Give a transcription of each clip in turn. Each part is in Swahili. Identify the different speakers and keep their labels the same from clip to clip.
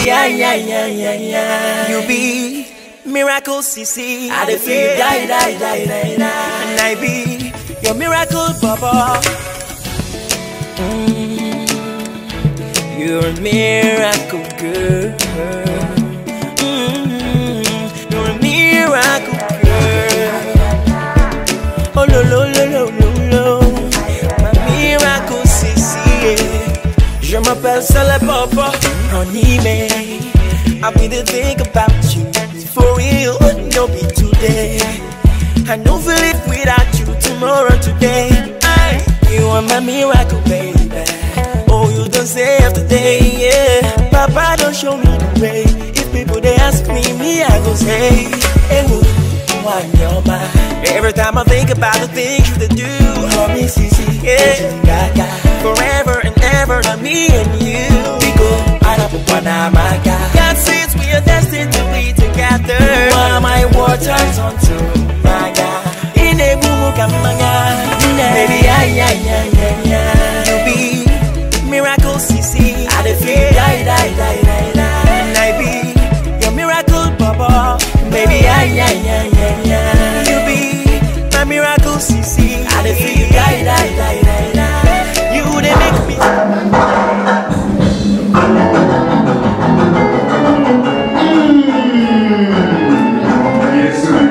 Speaker 1: yeah. You be miracle, CC. I dey feel die. And I be your miracle, Baba. You're a miracle girl. You're a miracle girl. Oh lo, ma miracle CC. Je m'appelle Sale Papa. Honey, I've been to think about you for real. Don't be today. I don't feel it without you tomorrow, today. You are my miracle, baby. Oh, you don't say after day, yeah. Papa, don't show me the way. If people they ask me I go say, hey, one your mind. Every time I think about the things you do, oh, me, CC, yeah. Forever and ever, me and you. We go, I don't want my God. God says we are destined to be together. While my word turns on to my God. In a boom, come on, baby, yeah. You be miracle, CC. I dey feel die. And I be your miracle, Baba. Baby, yeah. You be my miracle, CC. I dey feel die. You dey make me.
Speaker 2: Yes, great.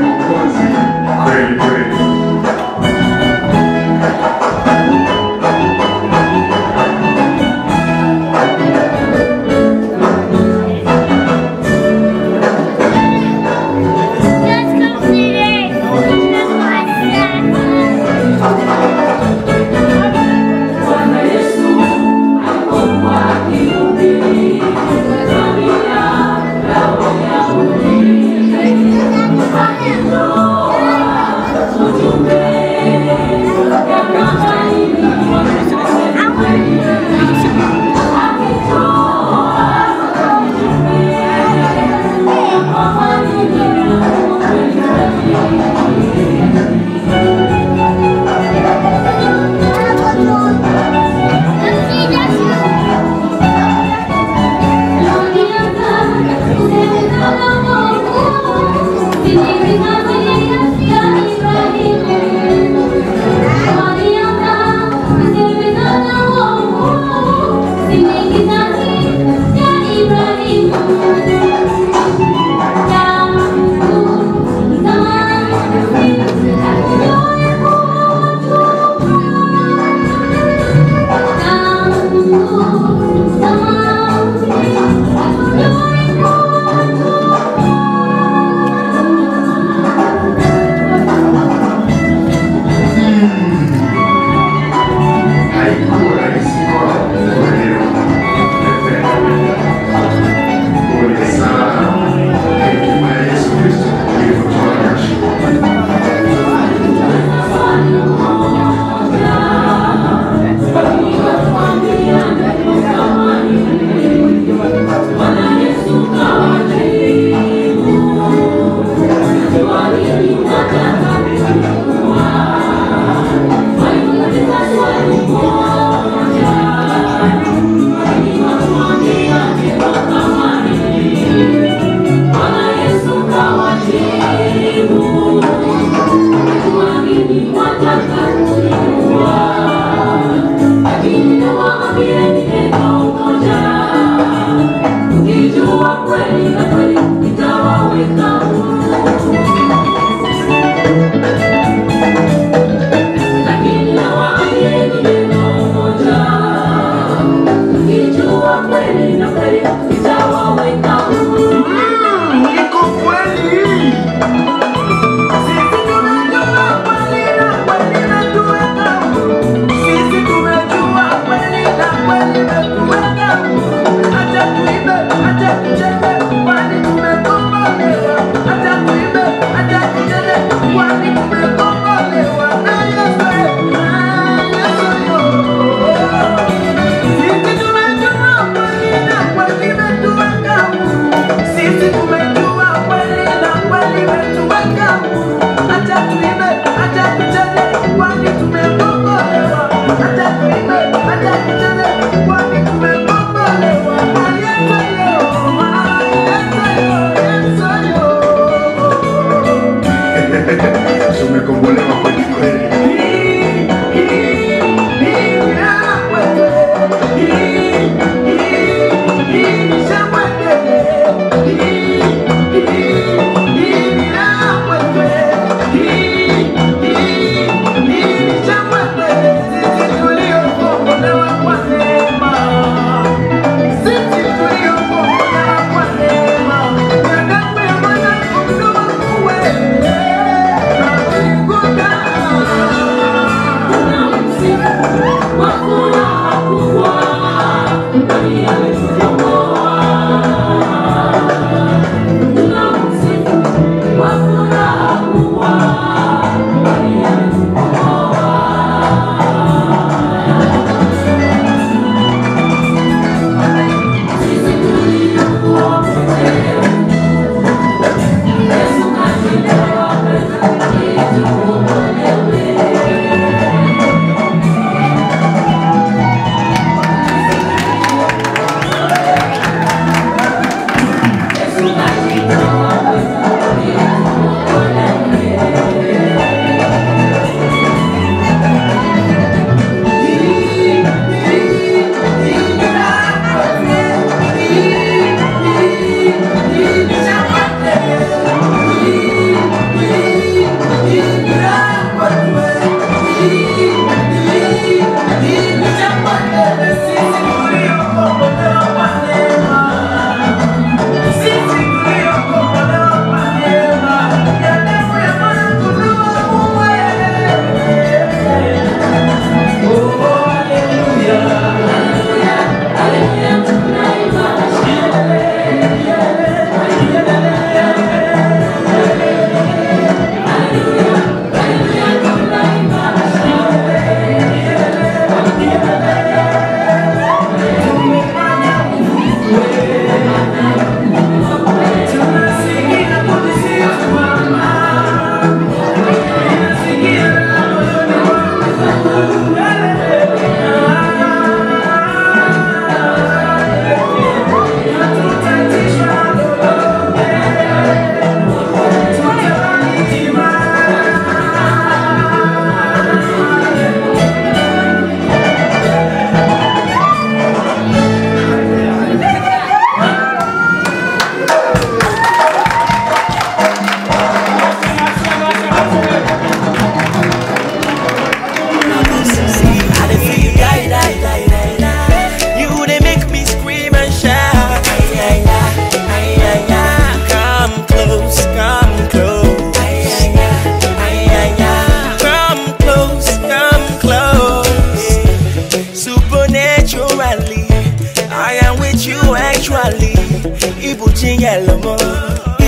Speaker 2: Tumekombolewa kweli kweli.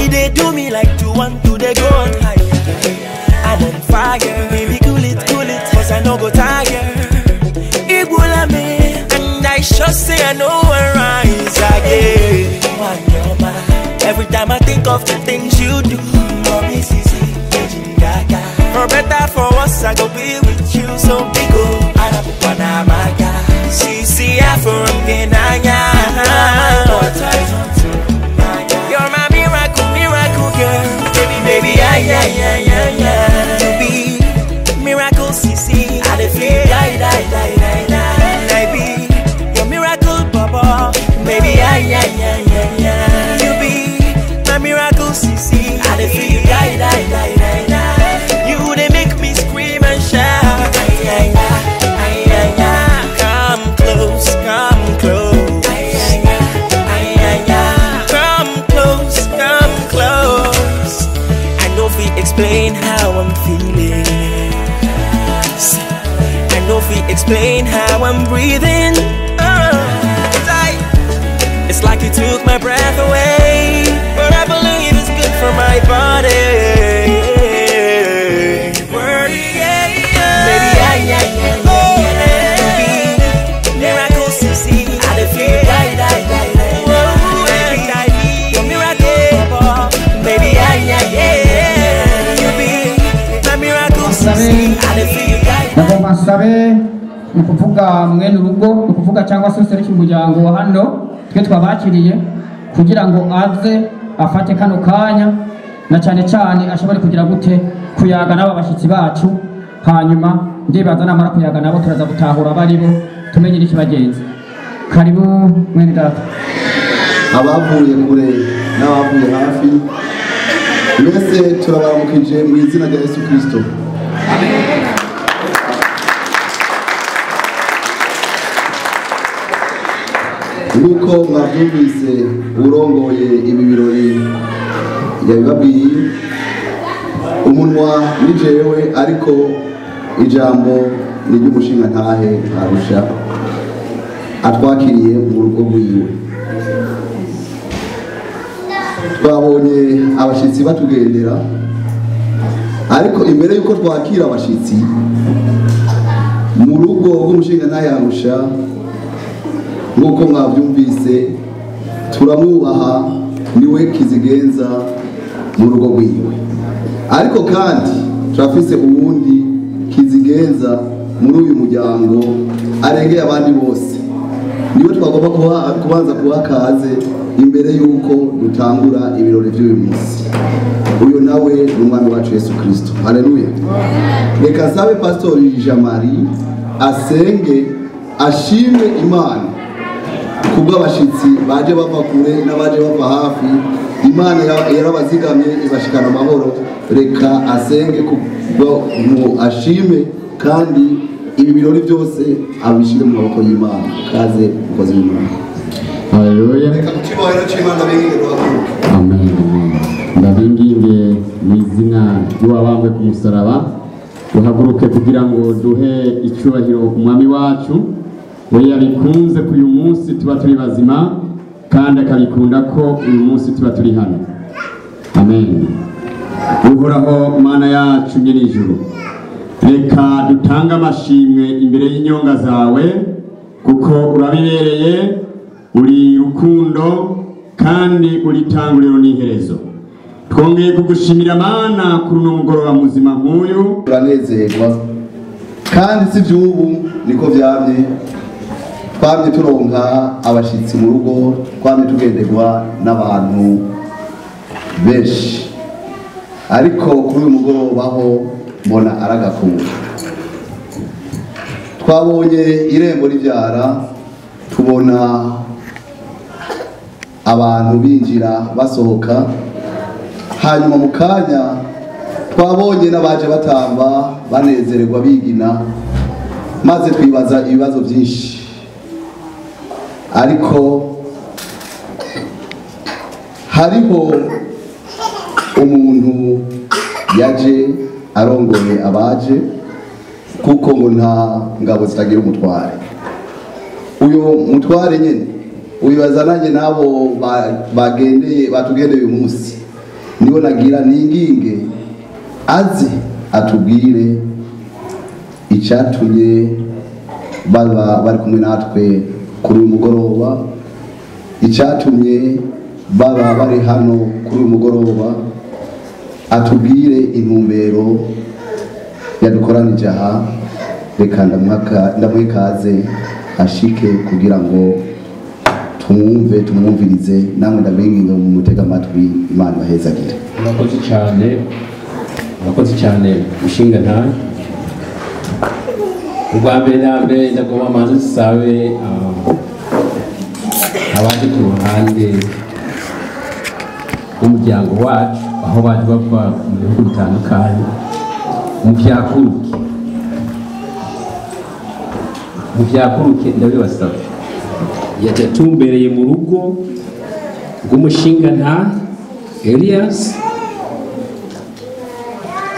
Speaker 1: They do me like 2-1, 2 they go on high. I'm on fire, baby cool it, cause I know go tired. Ebola me, and I sure say I know I rise again. Every time I think of the things you do, mommy, for better, for worse, I go be with you. So big go, Arabukwanamaga, CC from Kenanya. You're my miracle girl, baby, yeah. You be miracle, CC. I feel die. I be your miracle, Baba, baby, yeah. You be my miracle, CC. I feel die. You they make me scream and shout. Come close. Explain how I'm feeling. I know if we explain how I'm breathing. It's like you took my breath away, but I believe it's good for my body.
Speaker 3: Nagomba nsabe ukuvuga mwene urugo ukuvuga cyangwa se seriki umuryango wa hano twe twabakiriye kugira ngo aze afate kano kanya na cyane cyane ashobore kugira gute kuyaga n'aba bashitsi bacu, hanyuma ndibaza namara kuyaga nabo turaza gutahura baribo tumenye n'ikibagenza. Karibu mwene data.
Speaker 4: Abavuye kure n'abavuye hafi, mwese turabaramukije mu izina rya Yesu Kristo. Nk'uko mwabyumvise urongoye ibi birori yabibabwiye, umunwa ni jewe ariko ijambo ni ry'umushinga ntahe Arusha atwakiriye mu rugo rwiwe. Twabonye abashitsi batugendera, ariko imbere yuko twakira abashitsi mu rugo rw'umushinga ntahe Arusha, nk'uko mwabyumvise turamwubaha, niwe kizigenza mu rugo rwiwe. Ariko kandi turafise uwundi kizigenza muri uyu muryango arengeye abandi bose, niwe twagomba kubanza kuha kaze imbere yuko dutangura ibirori by'uyu munsi. Uyu nawe ni umwami wacu Yesu Kristo. Haleluya. Reka nsabe Pastori Jean-Marie asenge ashimwe Imana kubw'abashitsi baje bava kure n'abaje bava hafi. Imana yarabazigamye ibashikana amahoro. Reka asenge kubwo ashime kandi ibi birori byose abishire mu maboko y'Imana. Kaze ukoze Imana.
Speaker 5: Haleluya.
Speaker 4: Reka kukibohero cy'Imana bingire.
Speaker 5: Amen. Ndabinginge mu izina ry'uwabambwe ku musaraba, duhaguruke kugira ngo duhe icyubahiro umwami wacu, we yabikunze ko uyu munsi tuba turi bazima kandi akabikunda ko uyu munsi tuba turi hano. Amen. Uhoraho Mana yacu nyiri ijuru, reka dutanga amashimwe imbere y'inyonga zawe kuko urabibereye, uri rukundo kandi uri tanguriro n'iherezo. Twongeye kugushimira Mana kuri uno mugoroba muzima nk'uyu.
Speaker 4: Turanezerwa kandi si by'ubu niko byamye, twamye turonka abashitsi mu rugo, twamye tugenderwa n'abantu benshi, ariko kuri uyu mugoroba ho mbona aragakunda. Twabonye irembo ribyara, tubona abantu binjira basohoka, hanyuma mu kanya twabonye n'abaje batamba banezererwa bigina, maze twibaza ibibazo byinshi. Ariko hariho umuntu yaje arongoye abaje, kuko ngo nta ngabo zitagira umutware. Uyu mutware nyene uyibazananye nabo batugendeye uyu munsi, nibo nagira ninginge aze atubwire icyatumye baba bari kumwe natwe kuri uyu mugoroba, icyatumye baba bari hano kuri uyu mugoroba, atubwire intumbero yadukoranije aha. Reka ndamuha ikaze ashike kugira ngo tumwumvirize, namwe ndabinginga mu mutega amatwi. Imana ibahezagire.
Speaker 6: Murakoze cyane mushinga ntahe. Ubwa mbere na mbere ndagomba amazi dusabe abaje ku ruhande rw'umuryango wacu, aho baje bava mu bihugu bitandukanye, mu byakuruke ndabibasaba yaje tumbereye mu rugo rw'umushinga ntahe Elias,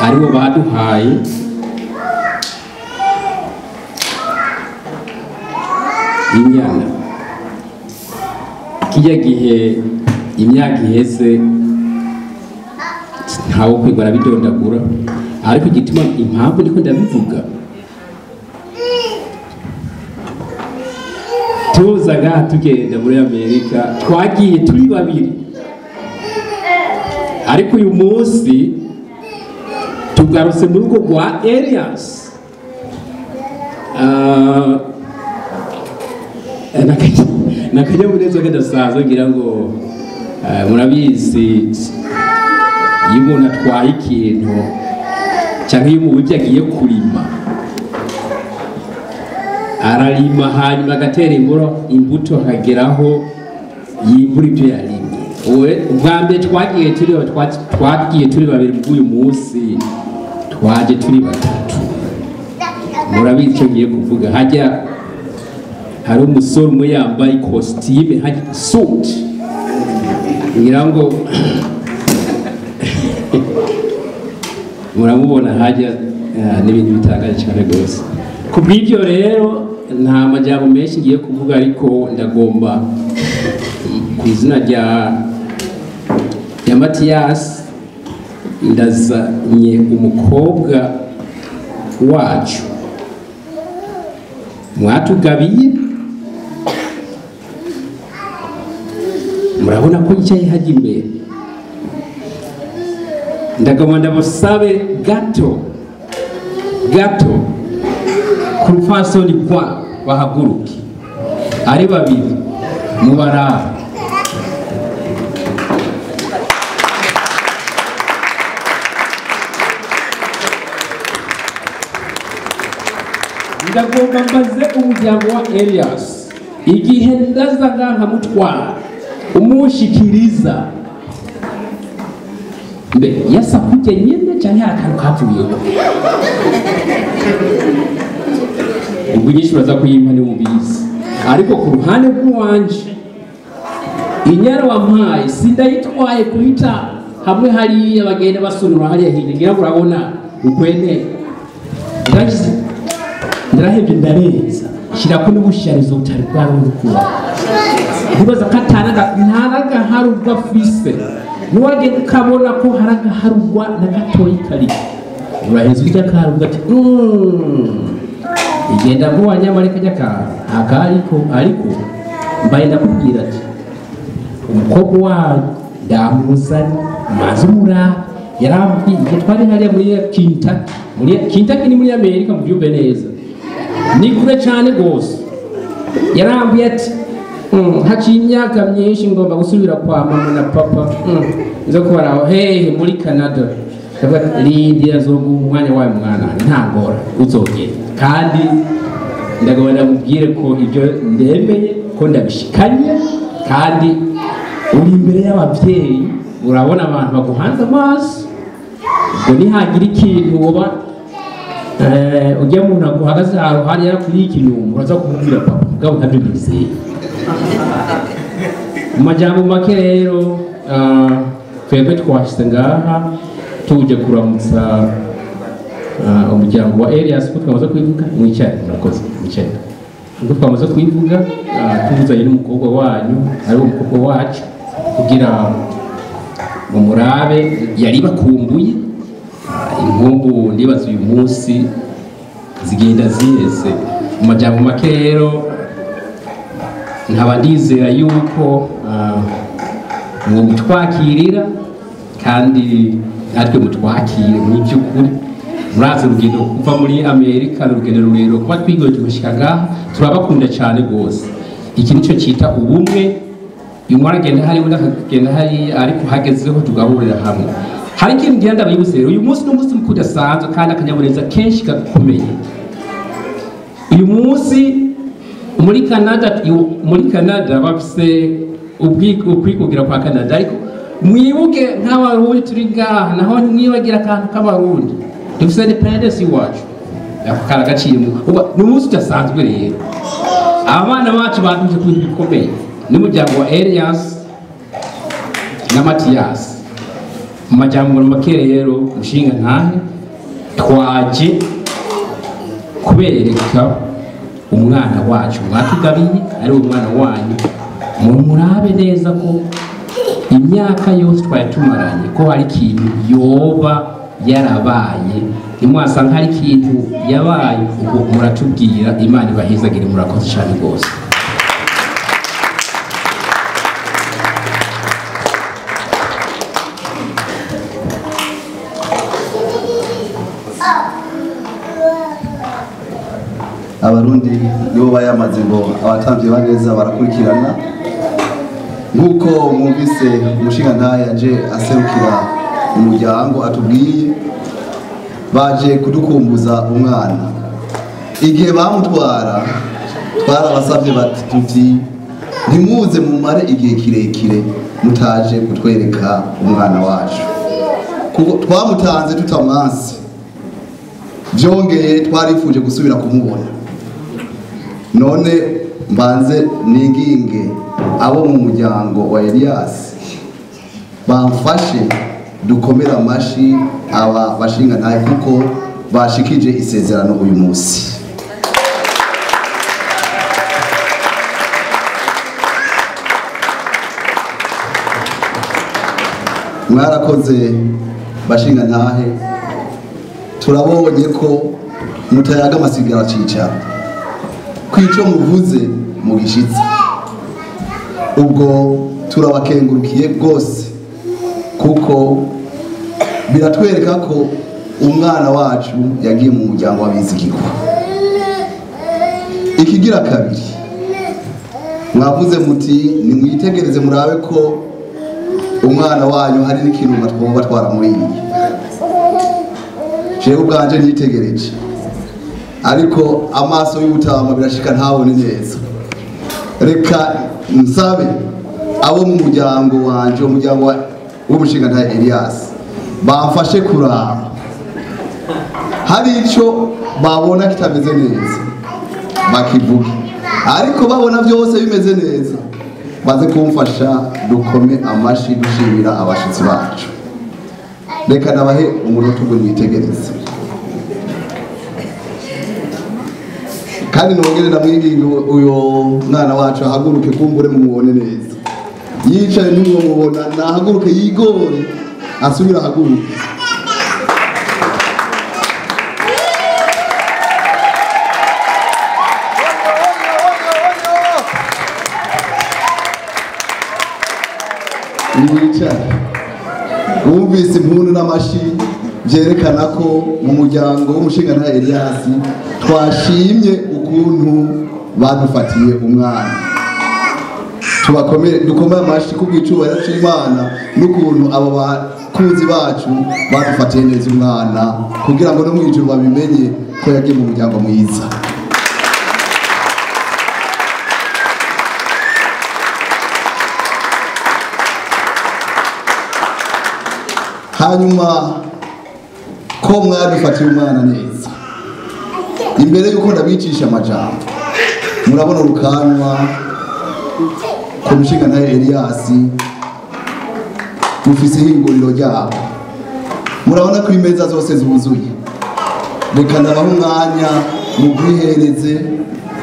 Speaker 6: aribo baduhaye inyana. Kijya gihe imyaka iheze ntawo kwigora bidondagura, ariko igituma impamvu niko ndabivuga, tuzaga tugenda muri Amerika twagiye turi babiri, ariko uyu munsi tugarutse mu rugo rwa Elias. Nakanyamuneza kadasaza ngira ngo murabizi iyo umuntu atwaye ikintu cyangwa iyo umubyeyi agiye kurima ararima hanyuma agatera imbuto akageraho yimbura ibyo yarimye. Ubwa mbere twagiye turi babiri bw'uyu munsi twaje turi batatu. Murabizi icyo ngiye kuvuga. Hajya hari umusore umwe yambaye ikositime hajya suit ngira ngo muramubona hajya n'ibintu bitangaje cyane rwose. Ku bw'ibyo rero nta majambo menshi ngiye kuvuga, ariko ndagomba ku izina rya Matiyasi ndazanye umukobwa wacu mwatugabiye. Murabona ko yicaye hajya imbere. Ndagomba ndabusabe gato ku rupfasoni bahaguruke ari babiri mu barara. Ndagomba mbaze umuryango wa Elias, igihe ndazaga nkamutwara umushikiriza mbe yasakuje nyine cyane akantu kavuyeho. Ubwo nyinshi uraza kuyimpa ni mubizi, ariko ku ruhande rw'uwanje inyara wampaye sindayitwaye kuhita hamwe hariya bagenda basunura hariya hirya ngira ngo urabona ukwene ndarahebye ndareza shyirako n'ubusharizo butari bwarumukura ntibaza ko ntaragaharugwa fise nuwagenda ukabona ko haragaharugwa na gatoyi kari uraheza ujya kaharugwa ati igenda vuba nyamareka aka ariko mbaye ndakubwira ati umukobwa wawe ndamuzanye maze umuraba yarambwiye igihe twari hariya muri Kentucky ni muri Amerika mu byumve neza ni kure cyane rwose. Yarambwiye ati haciye imyaka myinshi ngomba gusubira kwa mama na papa nzo kubara aho hehe muri Canada. Rindira zo umwanya wawe mwana ntangora uzogera, kandi ndagomba ndamubwire ko ibyo ndemeye ko ndabishikanye, kandi uri imbere y'ababyeyi urabona abantu baguhanze amaso. Ubwo nihagira ikintu woba ujya umuntu aguhagaze ahantu hariya kuri ikintu uraza kumubwira papa ubwabo ntabyo bizeye. Mu majambo make rero twebwe twashyize ngaha tuje kuramutsa umuryango wa Elias ko twamaze kwivuga mwicaye. Murakoze mwicaye ubwo twamaze kwivuga tuzanye n'umukobwa wanyu ari umukobwa wacu kugira mumurabe yari bakumbuye. Inkumbu ndibaza uyu munsi zigenda ziheze. Mu majambo make rero nkaba ndizera yuko ngo mutwakirira kandi natwe mutwakire mu by'ukuri. Murazi urugendo kuva muri Amerika urugendo rurero kuba twigoye gushika ngaha turabakunda cyane rwose. Iki nicyo cyita ubumwe. Umwana agenda hari undi akagenda hari, ariko hagezeho tugahurira hamwe. Hari ikintu ngenda bayibusera uyu munsi n'umunsi mukuru udasanzwe kandi akanyamuneza kenshi gakomeye. Uyu munsi muri Canada bafise ukwikugira kwa Canada, ariko mwibuke nk'abarundi turi ngaha naho nibagira akantu k'abarundi dufise independence iwacu akara gaciyemo. Ni umunsi udasanzwe rero abana bacu baduje ku bintu bikomeye n'umuryango wa Elias na Matiyasi. Mu majambo make rero mushinga ntahe twaje kubereka umwana wacu mwatugabiye ari umwana wanyu. Murabe neza ko imyaka yose twari tumaranye ko hari ikintu yoba yarabaye, nimwasanga hari ikintu yabaye ubwo muratubwira. Imana ibahezagire, murakoze cyane rwose.
Speaker 4: Abarundi nibo bayamaze ngo abatambye baneza barakurikirana. Nkuko mwumvise umushinga ntaye aje aserukira umuryango atubwiye baje kudukumbuza umwana. Igihe bamutwara twarabasabye bati tuti ntimuze mumare igihe kirekire mutaje kutwereka umwana wacu, kuko twamutanze tutamwansi, byongeye twarifuje gusubira kumubona. None mbanze ninginge abo mu muryango wa Elias bamfashe dukomera amashi aba bashinga ntaye kuko bashikije isezerano uyu munsi. Mwarakoze bashinga ntahe, turabonye ko mutayaga amasigara cicara kwico muvuze mu gishitsi. Ubwo turabakengurukiye rwose kuko biratwereka ko umwana wacu yagiye mu muryango w'abizigirwa. Ikigira kabiri, mwavuze muti nimwitegereze murabe ko umwana wanyu hari n'ikintu twoba twaramuriye. Jewe ubwanje nitegereje, ariko amaso y'ubutama birashika ntabone neza. Reka nsabe abo mu muryango wanje, umuryango w'umushinga ntaye Elias, bamfashe kuraba hari ico babona kitameze neza bakivuge, ariko babona byose bimeze neza baze kumfasha dukome amashi dushimira abashitsi bacu. Reka nabahe umunota ubwo mwitegereze, kandi nongere ndamwinginga uyo mwana wacu ahaguruke kumbure mumubone neza. Yicaye n'umwe mubona nahaguruke yigore asubira ahaguruke. Yicaye wumvise impundu n'amashi byerekana ko mu muryango w'umushinga ntaye Elias twashimye ukuntu badufatiye umwana. Dukomere amashi kubw'icubahiro c'Imana n'ukuntu abo bakuzi bacu badufatiye neza umwana, kugira ngo no mwijuru babimenye ko yagiye mu muryango mwiza. Hanyuma ko mwadufatiye umwana neza, imbere yuko ndabicisha amajambo, murabona urukanwa ku mushinga ntaye Elias rufise ihinguriro ryabo, murabona ko imeza zose zuzuye. Reka ndabaha umwanya mubwihereze,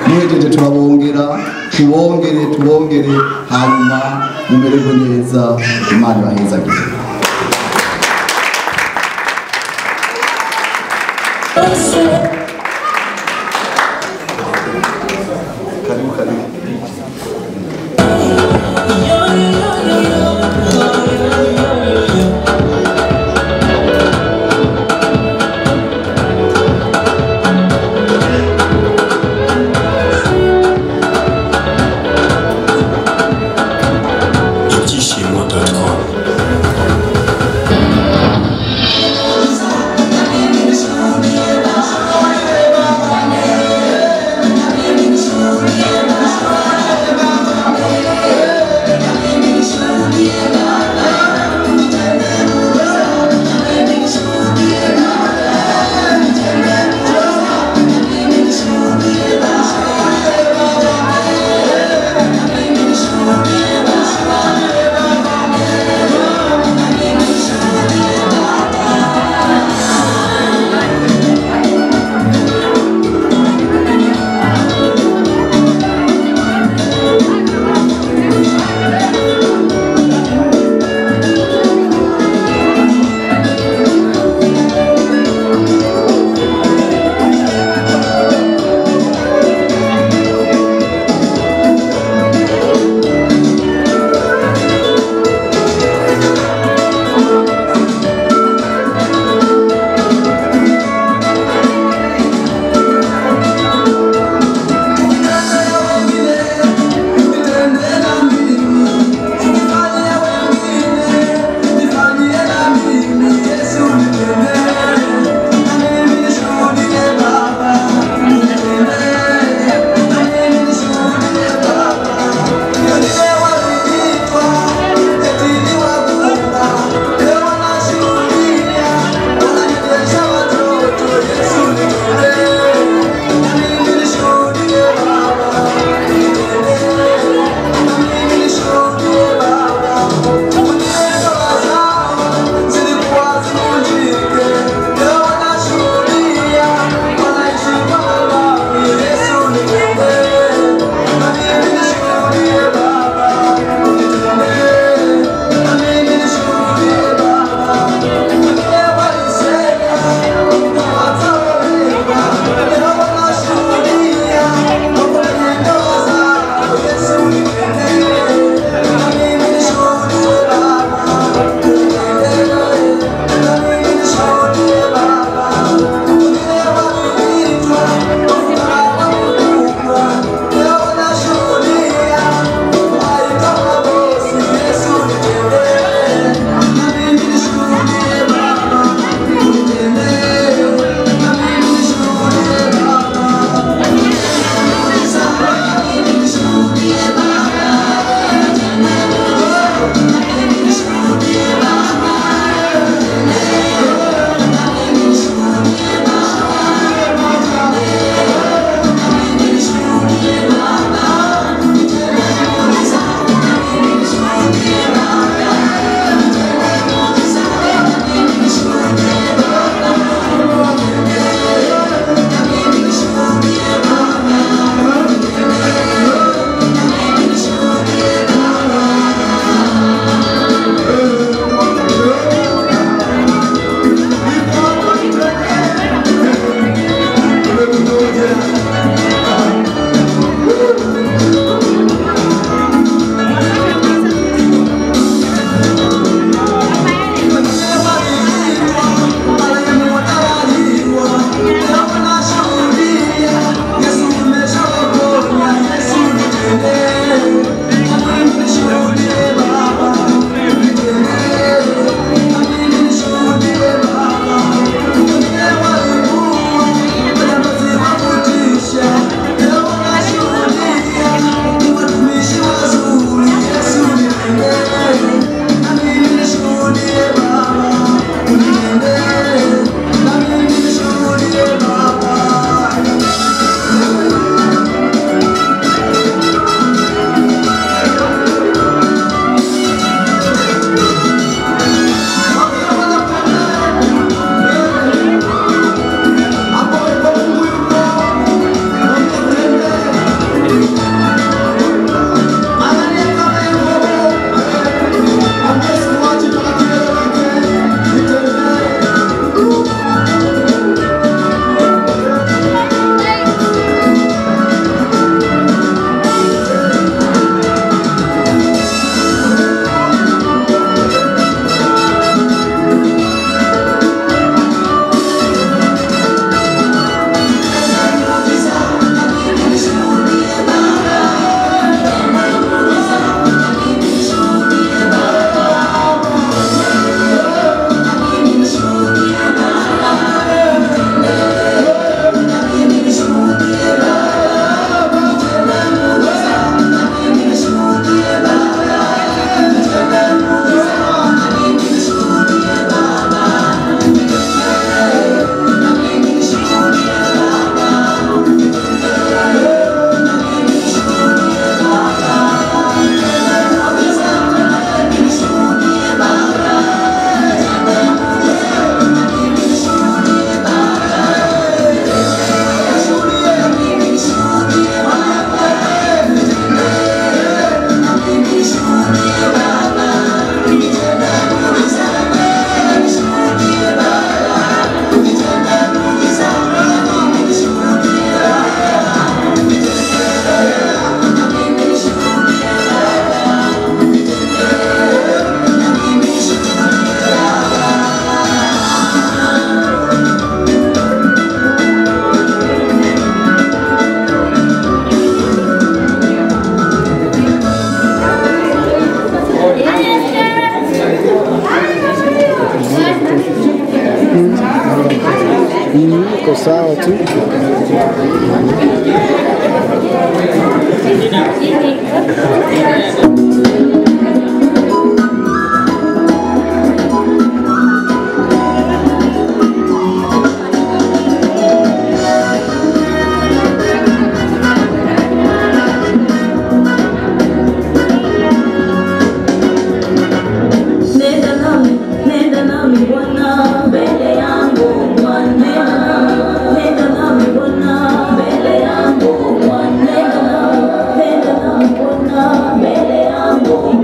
Speaker 4: muhejeje turabongera tubongere, hanyuma mumererwe neza, Imana ibahezagire. Karibu.
Speaker 7: Ibyishimo.com Iko sawa tu.
Speaker 8: Nenda nami Bwana mbele yangu nenda nami Bwana mbele yangu nenda nami Bwana mbele yangu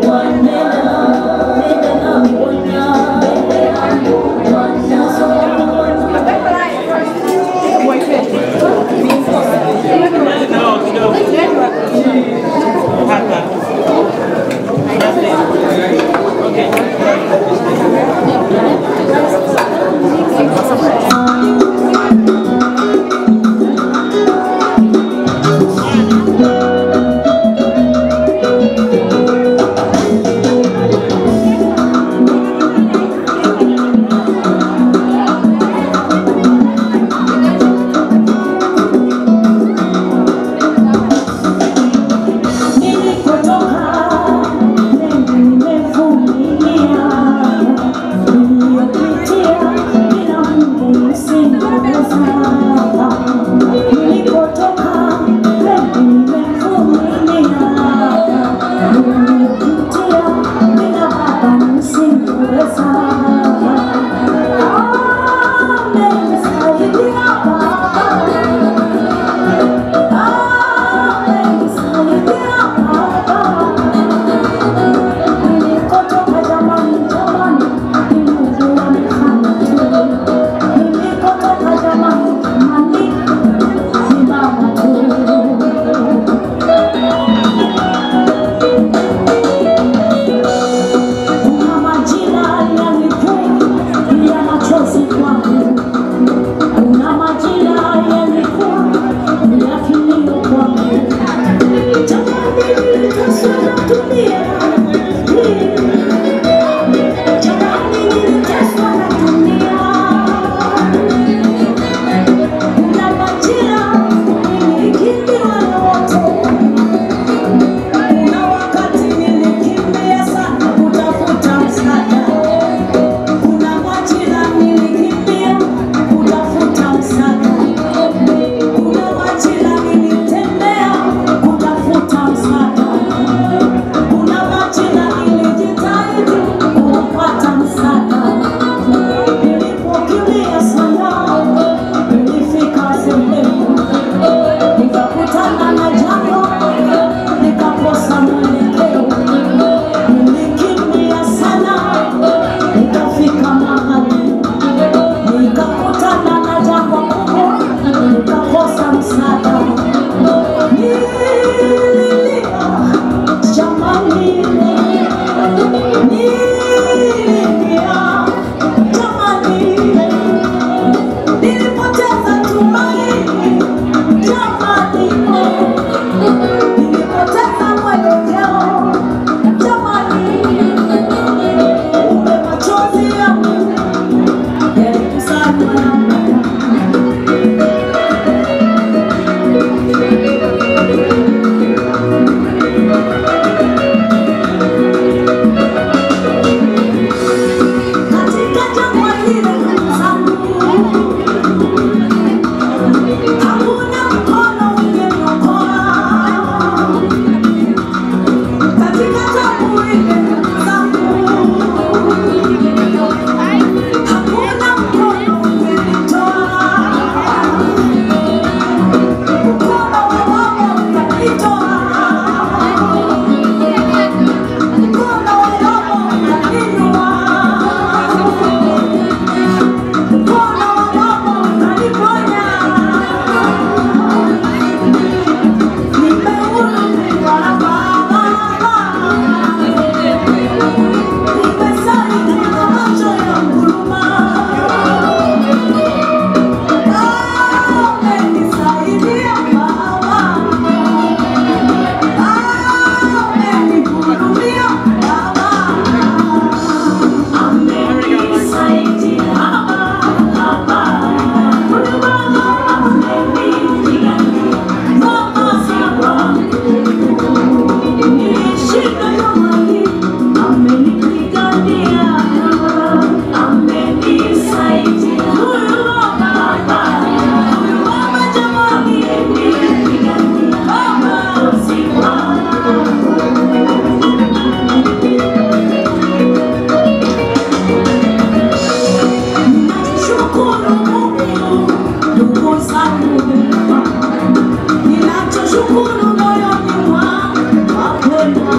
Speaker 8: Ninachoshukuru moyoni mwangu wapendwa,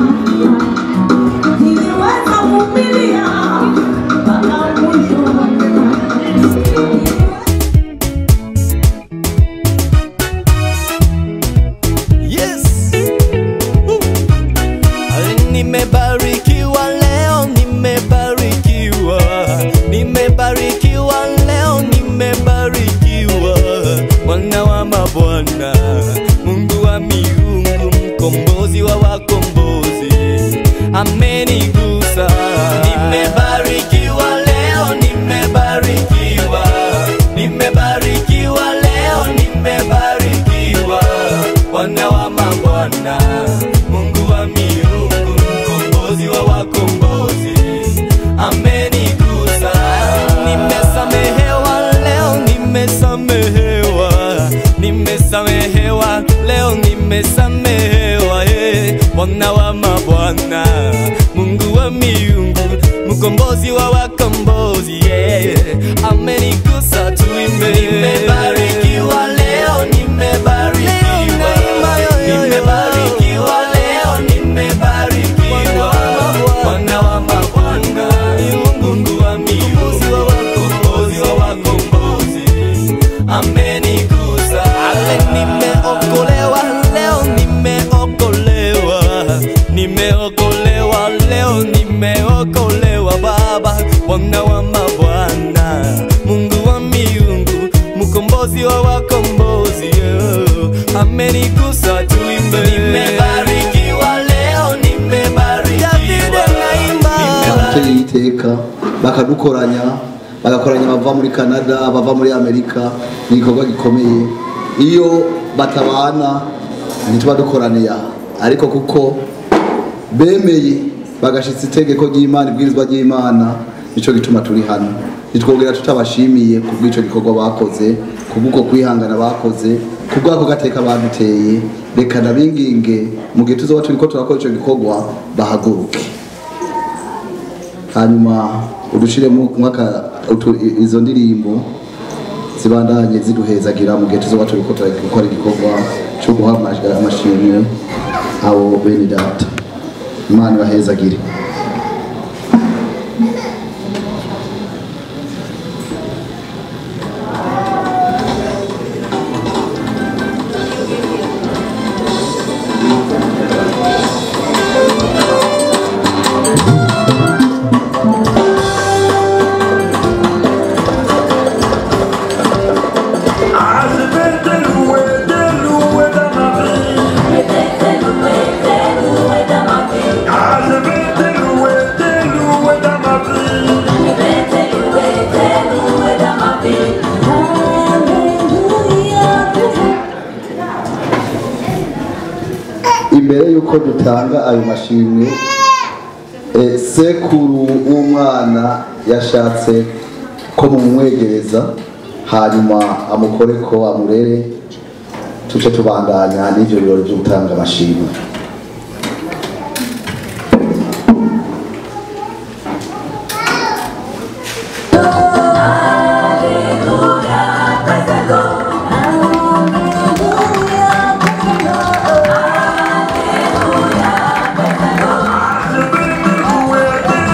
Speaker 8: niliweza kuvumilia mpaka mwisho.
Speaker 1: Yes. Nimebarikiwa leo, nimebarikiwa. Nimebarikiwa leo, nimebarikiwa. Bwana wa mabwana, Mungu wa miungu, mkombozi wa wakombozi, amenigusa. Nimebarikiwa leo, nimebarikiwa. Nimebarikiwa leo, nimebarikiwa. Bwana wa mabwana, Mungu wa miungu, mkombozi wa wakombozi, amenigusa. Nimesamehewa leo, nimesamehewa. Nimesamehewa leo, nimesamehewa. Bwana wa mabwana, Mungu wa miungu, mkombozi wa wakombozi, amenigusa. Tuimbe. Nimebarikiwa leo, nimebarikiwa. Nimebarikiwa leo, nimebarikiwa. Bwana wa mabwana, Mungu wa miungu, mkombozi wa wakombozi, amenigusa. Ale nimeokolewa leo, nimeokolewa. Nimeokolewa leo, nimeokolewa Baba. Bwana wa mabwana, Mungu wa miungu, mkombozi wa wakombozi, amenigusa. Tuimbe. Nimebarikiwa leo, nimebarikiwa.
Speaker 4: Abateye iteka bakadukoranya bava muri Canada, bava muri Amerika. Ni igikorwa gikomeye. Iyo batabana ntituba dukoraniye, ariko kuko bemeye bagashitsa itegeko ry'Imana, ibwirizwa ry'Imana, nico gituma turi hano. Nitwogera tutabashimiye kubw'ico gikorwa bakoze, kubw'uko kwihangana bakoze, kubw'ako gateka baduteye. Reka nabinginge mu gihe tuzoba turiko turakora ico gikorwa bahaguruke, hanyuma udushiremo izo ndirimbo zibandanye ziduhezagira mu gihe tuzoba turiko turakora igikorwa cyo guha amashimwe abo bene data. Imana ibahezagire. Imbere yuko dutanga ayo mashimwe, sekuru w'umwana yashatse ko mumwegereza, hanyuma amukore ko amurere, tuce tubandanya n'ivyo birori byo gutanga amashimwe.
Speaker 8: We're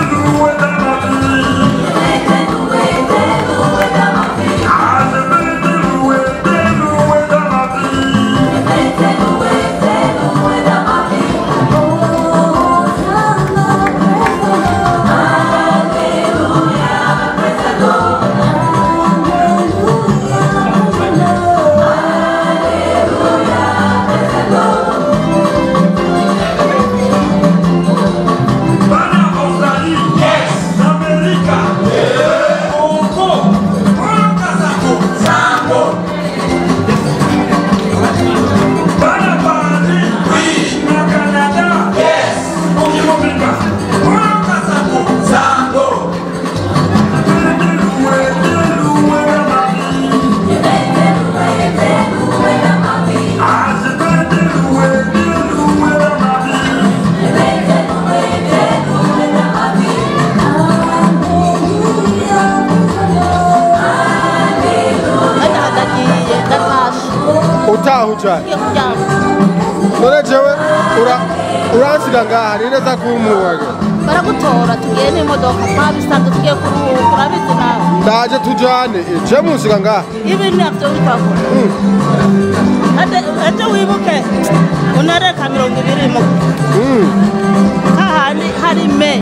Speaker 7: utaha ujana
Speaker 8: Ngiye kuryama.
Speaker 7: none jewe uransiga ngaha ni neza kumuwage
Speaker 8: Baragutora tugiye n'imodoka twabisanze tugiye kuruhuka urabizi nawe.
Speaker 7: ndaje tujane je munsiga ngaha
Speaker 8: Ibi navyo bivako. Ate wibuke unareka 20 mu. Kahani hari me.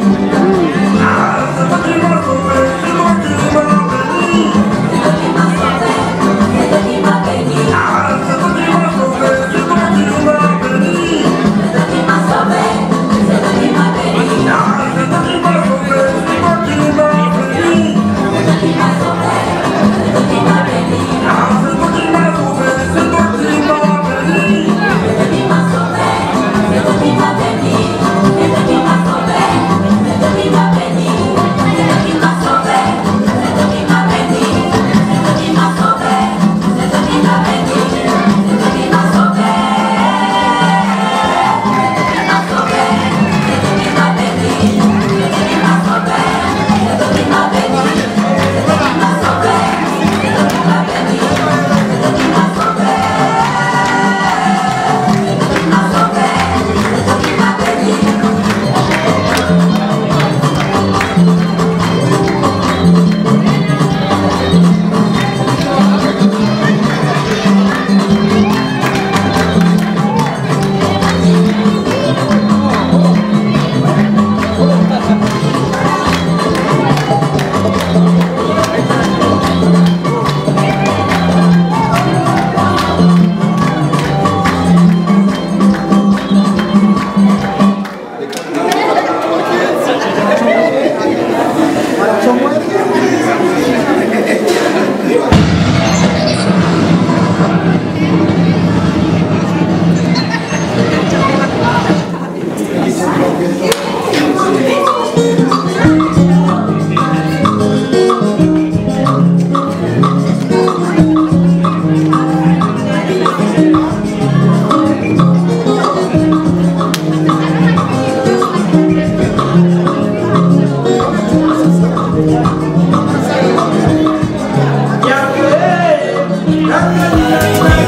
Speaker 1: Yeah.